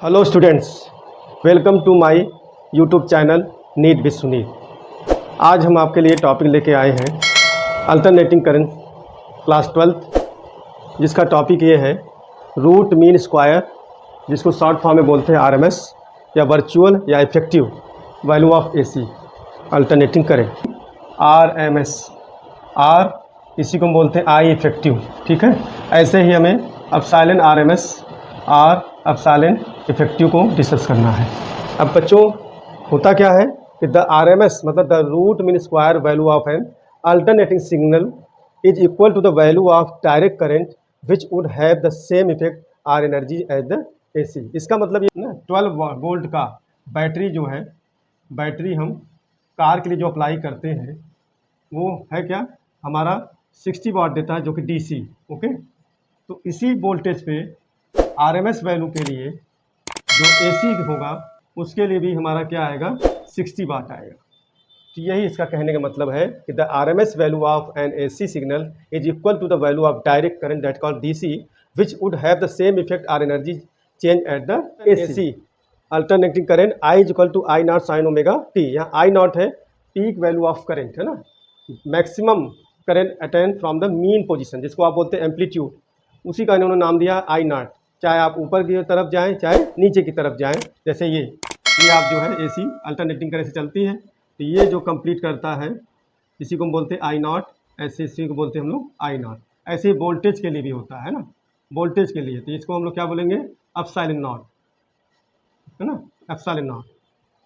Hello students, welcome to my YouTube channel NEET with Sunil. आज हम आपके लिए टॉपिक लेके आए हैं अल्टरनेटिंग करंट क्लास 12th, जिसका टॉपिक ये है रूट मीन स्क्वायर, जिसको शॉर्ट फॉर्म में बोलते हैं आरएमएस या वर्चुअल या effective value of AC alternating current. RMS, or इसी को हम बोलते हैं आई इफेक्टिव, ठीक है। ऐसे ही हमें epsilon RMS, or epsilon effective को डिस्कस करना है। अब बच्चों, होता क्या है कि द आरएमएस मतलब the root mean square value of an alternating signal is equal to the value of direct current which would have the same effect or energy as the AC. इसका मतलब ये ना 12 वोल्ट का battery जो है, battery हम car के लिए जो अप्लाई करते हैं वो है क्या, हमारा 60 वाट देता है, जो कि डीसी। ओके, तो इसी वोल्टेज पे आरएमएस वैल्यू के लिए जो एसी होगा उसके लिए भी हमारा क्या आएगा, 60 वाट आएगा। तो यही इसका कहने का मतलब है कि the RMS value of an AC signal is equal to the value of direct current that called DC which would have the same effect or energy change at the AC. Alternating current I is equal to I not sine omega T. यहाँ I naught है peak value of current, है ना, maximum current attain from the mean position, जिसको आप बोलते हैं amplitude. उसी का इन्होंने नाम दिया आई नॉट। चाहे आप ऊपर की तरफ जाएं चाहे नीचे की तरफ जाएं, जैसे ये आप जो है एसी अल्टरनेटिंग करंट से चलती है, तो ये जो कंप्लीट करता है इसी को हम बोलते हैं आई नॉट, ऐसे इसी को बोलते हैं हम लोग आई नॉट। ऐसे वोल्टेज के लिए भी होता है ना, वोल्टेज के लिए तो इसको हम लोग क्या बोलेंगे, एप्सिलॉन नॉट, है ना, एप्सिलॉन नॉट।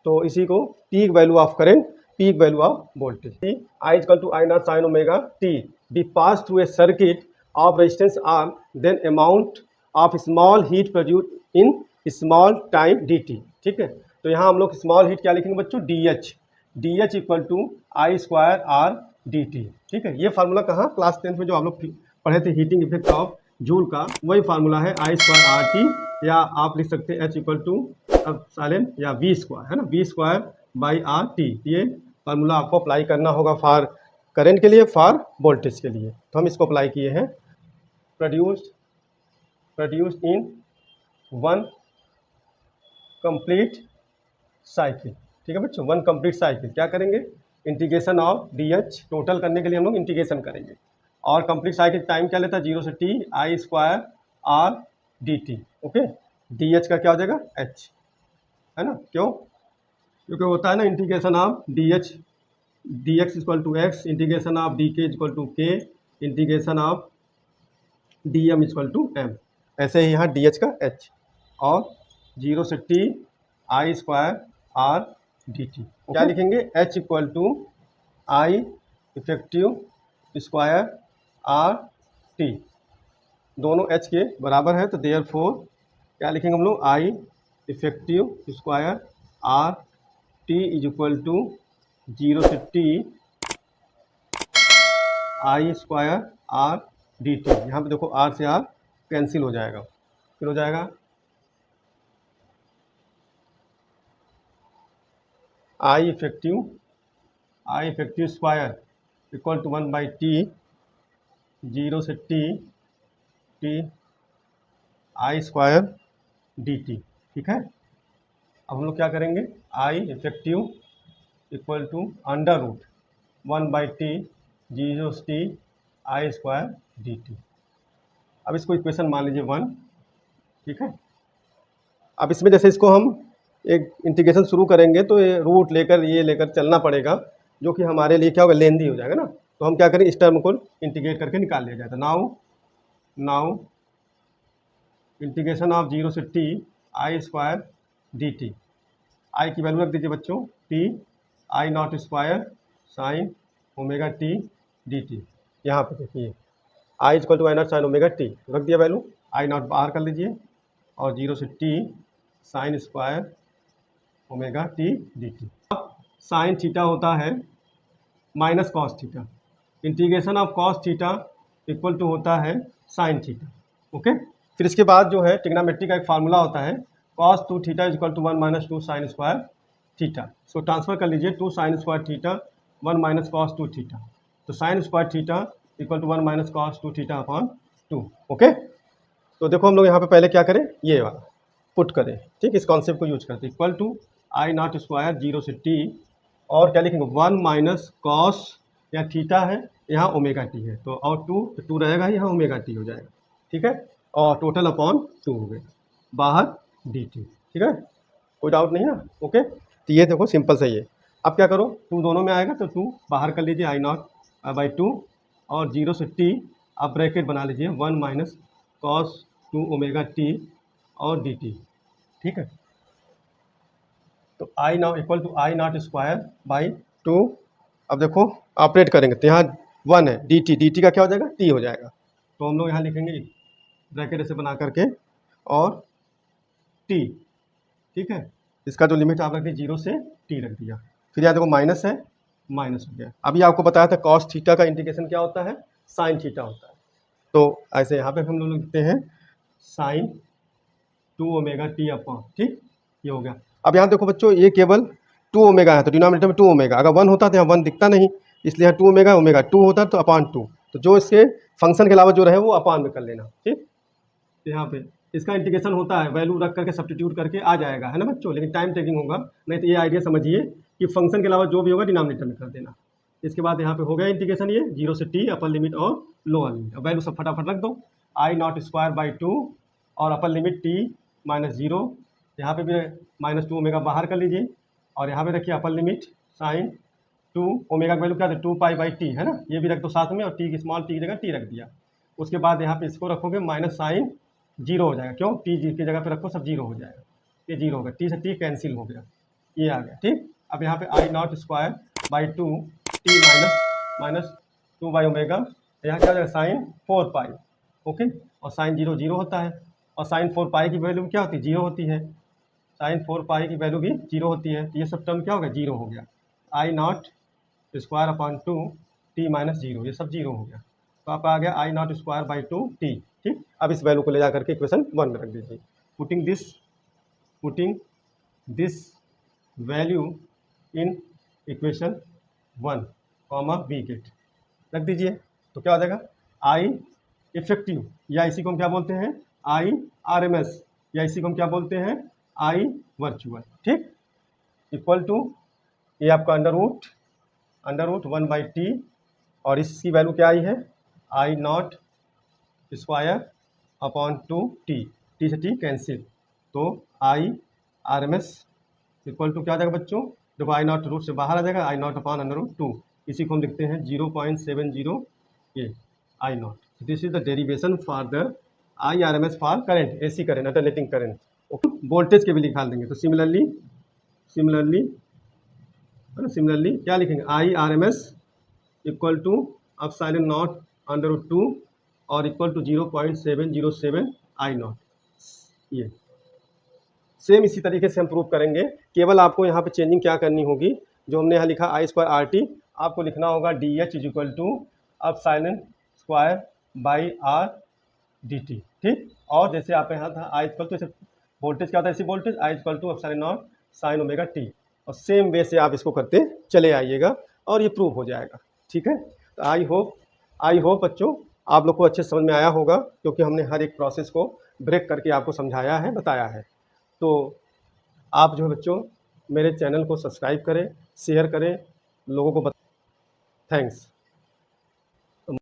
तो इसी को peak value of current, peak value of voltage. I equal to I not sine omega T be pass through a circuit of resistance R then amount of small heat produce in small time D T. ठीक है, तो यहाँ हम लोग small heat क्या लिखेंगे बच्चों, D H, D H equal to I square R D T. ठीक है, ये फार्मूला कहाँ क्लास 10th में जो आप लोग पढ़े थे हीटिंग इफेक्ट ऑफ जूल का, वही फार्मूला है आई स्क्वायर आर टी, या आप लिख सकते हैं एच इक्वल टू एप्सिलॉन या वी स्क्वायर, है ना, V square by R T. ये फार्मूला आपको अप्लाई करना होगा फॉर करंट के लिए, फॉर वोल्टेज के लिए। तो हम इसको अप्लाई किए हैं, produced in one complete cycle. ठीक है बच्चों, वन कंप्लीट साइकिल क्या करेंगे, integration of D H, total करने के लिए हम लोग इंटीग्रेशन करेंगे। और कंप्लीट साइकिल टाइम क्या लेता है, 0 से T I square R D T. Okay, D H का क्या हो जाएगा एच, है ना, क्यों, क्योंकि होता है ना integration of D H, D X equal to X, integration of D K equal to K, integration of D M equal to M. ऐसे ही यहाँ डी एच का एच, और 0 से T I square R D T. क्या लिखेंगे, H equal to I effective square R T, दोनों H के बराबर है, तो देयर फोर क्या लिखेंगे हम लोग, I effective square R T is equal to 0 से T I square R D T. यहाँ पे देखो आर से आर कैंसिल हो जाएगा, फिर हो जाएगा I effective square equal to 1 by T, 0 से T I square D T. ठीक है, अब हम लोग क्या करेंगे, I effective equal to under root 1 by T, 0 से T I square D T. अब इसको इक्वेशन मान लीजिए 1। ठीक है, अब इसमें जैसे इसको हम एक इंटीग्रेशन शुरू करेंगे तो ये रूट लेकर ये लेकर चलना पड़ेगा, जो कि हमारे लिए क्या होगा, लेंदी हो जाएगा ना। तो हम क्या करें, इस टर्म को इंटीग्रेट करके निकाल लिया जाए। तो नाउ इंटीग्रेशन ऑफ 0 से T I square D T, I की वैल्यू रख दीजिए बच्चों, T I not square sine omega T D T. यहाँ पे देखिए I equal to I not sine omega T रख दिया वैल्यू, आई नॉट बाहर कर लीजिए, और 0 से T sine square omega T D T. Sine theta होता है minus cos theta, integration of cos theta equal to होता है साइन थीटा। ओके, फिर इसके बाद जो है ट्रिग्नोमेट्री का एक फार्मूला होता है, cos 2 theta equal to 1 minus 2 sine square theta. So transfer कर लीजिए 2 sine square theta 1 minus cos 2 theta, तो sine square theta equal to 1 minus cos 2 theta upon 2। Okay, तो देखो हम लोग यहाँ पे पहले क्या करें, ये वाला पुट करें, ठीक, इस कॉन्सेप्ट को यूज करते, equal to I not square 0 से टी, और क्या लिखेंगे 1 माइनस कॉस, या थीटा है यहाँ ओमेगा टी है, तो और टू रहेगा यहाँ ओमेगा टी हो जाएगा, ठीक है, और टोटल अपॉन 2 हो गए, बाहर डी टी, ठीक है, कोई डाउट नहीं ना, ओके। तो ये देखो सिंपल सही है। अब क्या करो, 2 दोनों में आएगा तो 2 बाहर कर लीजिए, आई नॉट बाई 2, और 0 से टी आप ब्रैकेट बना लीजिए 1 माइनस कॉस 2 ओमेगा टी और डी टी, ठीक है। तो I not equal to I not square by 2। अब देखो ऑपरेट करेंगे तो यहाँ 1 है, डी टी का क्या हो जाएगा, टी हो जाएगा, तो हम लोग यहाँ लिखेंगे ब्रैकेट ऐसे बना करके और टी, ठीक है, इसका जो लिमिट आप रख दी 0 से टी रख दिया, फिर यहाँ देखो माइनस है, माइनस हो गया। अभी आपको बताया था कॉस थीटा का इंटीग्रेशन क्या होता है, साइन थीटा होता है, तो ऐसे यहाँ पे हम लोग लिखते हैं साइन 2 ओमेगा टी अपॉन, ठीक, ये हो गया। अब यहाँ देखो बच्चों ये केवल 2 ओमेगा है, तो डिनोमिनेटर में 2 ओमेगा, अगर 1 होता तो यहाँ 1 दिखता नहीं, इसलिए यहाँ 2 ओमेगा, ओमेगा 2 होता तो अपॉन 2, तो जो इसके फंक्शन के अलावा जो रहे वो अपॉन में कर लेना, ठीक। यहाँ पे इसका इंटीग्रेशन होता है, वैल्यू रख करके सब्स्टिट्यूट करके आ जाएगा, है ना बच्चों, लेकिन टाइम टेकिंग होगा, नहीं तो ये आइडिया समझिए कि फंक्शन के अलावा जो भी होगा डिनोमिनेटर में कर देना। इसके बाद यहाँ पे हो गया इंटीग्रेशन, ये 0 से टी अपर लिमिट और लोअर लिमिट, अब वैल्यू सब फटाफट रख दो, आई नॉट स्क्वायर बाई 2 और अपर लिमिट टी माइनस 0, यहाँ पे भी माइनस 2 ओमेगा बाहर कर लीजिए, और यहाँ पे रखिए अपर लिमिट साइन 2 ओमेगा की वैल्यू क्या है 2 पाई बाई टी, है ना, ये भी रख दो साथ में, और टी की स्मॉल टी की जगह टी रख दिया। उसके बाद यहाँ पे इसको रखोगे माइनस साइन 0 हो जाएगा, क्यों, टी जी की जगह पे रखो सब 0 हो जाएगा, ये 0 हो गया, टी से टी कैंसिल हो गया, ये आ गया, ठीक। अब यहाँ पे I not square by 2 T minus 2 by omega, यहाँ क्या हो जाएगा साइन 4 पाई, ओके, और साइन 0 0 होता है, और साइन 4 पाई की वैल्यू क्या होती है, 0 होती है, साइन 4 पाई की वैल्यू भी 0 होती है, ये सब टर्म क्या हो गया 0 हो गया, I not square upon 2 T minus 0, ये सब 0 हो गया, तो आपका आ गया I not square by 2 T, ठीक। अब इस वैल्यू को ले जा करके इक्वेशन 1 में रख दीजिए, putting this value in equation 1 comma we get रख दीजिए, तो क्या हो जाएगा आई इफेक्टिव, या इसी को हम क्या बोलते हैं आई आर एम एस, या इसी को हम क्या बोलते हैं आई वर्चुअल, ठीक, इक्वल टू ये आपका अंडर रूट 1 बाई टी, और इसकी वैल्यू क्या आई है I not square upon 2 T से टी कैंसिल, तो I R M S equal to क्या आ जाएगा बच्चों, देखो आई नॉट रूट से बाहर आ जाएगा, I not upon under root 2, इसी को हम लिखते हैं 0.70 ये I not, this is the derivation for the I R M S for current, AC current, alternating current, okay. Voltage के भी निकाल देंगे, तो सिमिलरली क्या लिखेंगे I R M S equal to epsilon not under root 2 और equal to 0.707 I not, ये same इसी तरीके से हम प्रूव करेंगे, केवल आपको यहाँ पे चेंजिंग क्या करनी होगी, जो हमने यहाँ लिखा आई स्क्वायर आर टी, आपको लिखना होगा D H is equal to epsilon square by R D T, ठीक। और जैसे आप यहाँ था आई इक्वल टू, जैसे वोल्टेज क्या होता है, इसी voltage I equal to epsilon naught sine omega T, और सेम वे से आप इसको करते चले आइएगा और ये प्रूव हो जाएगा, ठीक है। तो आई होप बच्चों आप लोग को अच्छे समझ में आया होगा, क्योंकि हमने हर एक प्रोसेस को ब्रेक करके आपको समझाया है, बताया है। तो आप जो है बच्चों मेरे चैनल को सब्सक्राइब करें, शेयर करें, लोगों को थैंक्स।